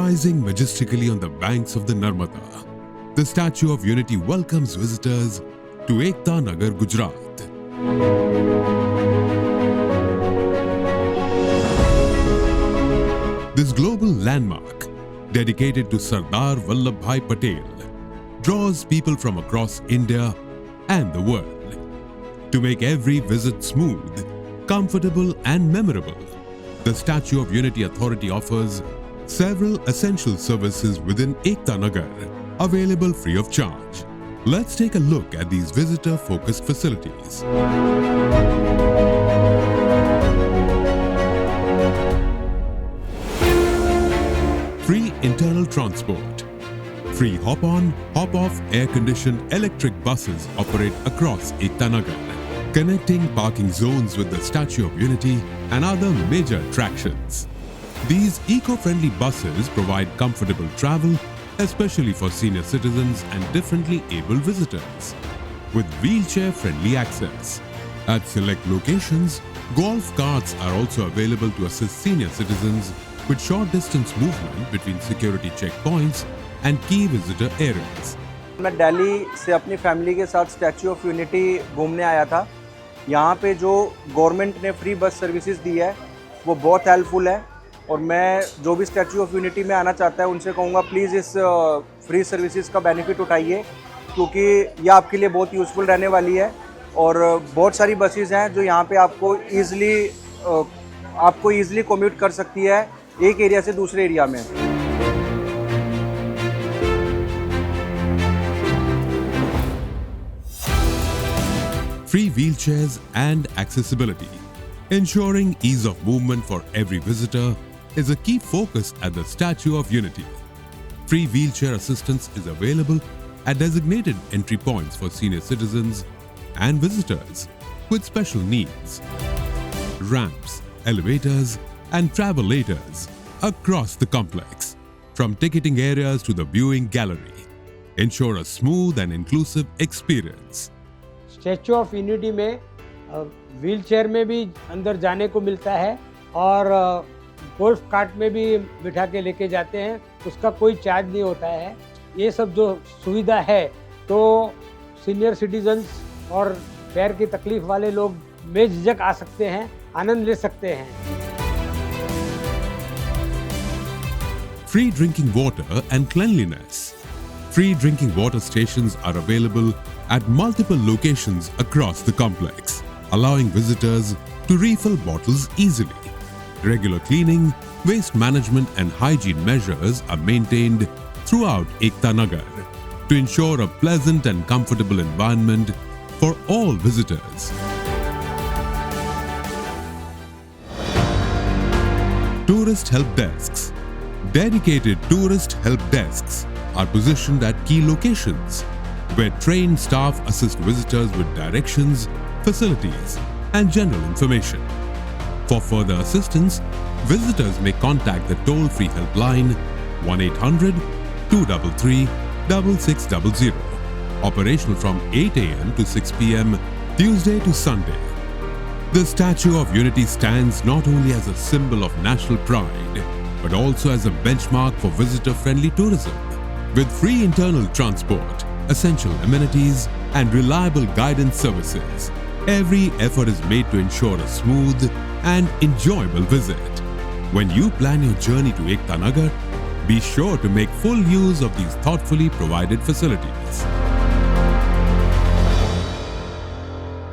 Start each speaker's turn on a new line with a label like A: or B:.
A: Rising majestically on the banks of the Narmada, the Statue of Unity welcomes visitors to Ekta Nagar, Gujarat. This global landmark, dedicated to Sardar Vallabhbhai Patel, draws people from across India and the world. To make every visit smooth, comfortable and memorable, the Statue of Unity Authority offers several essential services within Ekta Nagar, available free of charge. Let's take a look at these visitor-focused facilities. Free internal transport. Free hop-on, hop-off air-conditioned electric buses operate across Ekta Nagar, connecting parking zones with the Statue of Unity and other major attractions. These eco-friendly buses provide comfortable travel, especially for senior citizens and differently abled visitors, with wheelchair-friendly access. At select locations, golf carts are also available to assist senior citizens with short-distance movement between security checkpoints and key visitor areas.
B: मैं दिल्ली से अपनी family के साथ statue of unity घूमने आया था। यहाँ पे जो गवर्नमेंट ने फ्री बस सर्विसेज दी है वो बहुत हेल्पफुल है और मैं जो भी स्टैच्यू ऑफ यूनिटी में आना चाहता है उनसे कहूँगा प्लीज़ इस फ्री सर्विसेज का बेनिफिट उठाइए, क्योंकि ये आपके लिए बहुत यूज़फुल रहने वाली है और बहुत सारी बसेस हैं जो यहाँ पे आपको ईज़िली कम्यूट कर सकती है एक एरिया से दूसरे एरिया में।
A: Free wheelchairs and accessibility. Ensuring ease of movement for every visitor is a key focus at the Statue of Unity. Free wheelchair assistance is available at designated entry points for senior citizens and visitors with special needs. Ramps, elevators, and travelators across the complex, from ticketing areas to the viewing gallery, ensure a smooth and inclusive experience.
C: Statue of unity में wheelchair में भी अंदर जाने को मिलता है और golf cart में भी बिठा के लेके जाते हैं, उसका कोई चार्ज नहीं होता है। ये सब जो सुविधा है तो सीनियर सिटीजन्स और पैर की तकलीफ वाले लोग बेझिझक आ सकते हैं, आनंद ले सकते हैं।
A: Free drinking water and cleanliness. Free drinking water stations are available at multiple locations across the complex, allowing visitors to refill bottles easily. Regular cleaning, waste management and hygiene measures are maintained throughout Ekta Nagar to ensure a pleasant and comfortable environment for all visitors. Tourist help desks. Dedicated tourist help desks are positioned at key locations where trained staff assist visitors with directions, facilities, and general information. For further assistance, visitors may contact the toll-free helpline 1-800-233-6600, operational from 8 a.m. to 6 p.m. Tuesday to Sunday. The Statue of Unity stands not only as a symbol of national pride, but also as a benchmark for visitor-friendly tourism. With free internal transport, essential amenities, and reliable guidance services, every effort is made to ensure a smooth and enjoyable visit. When you plan your journey to Ekta Nagar, be sure to make full use of these thoughtfully provided facilities.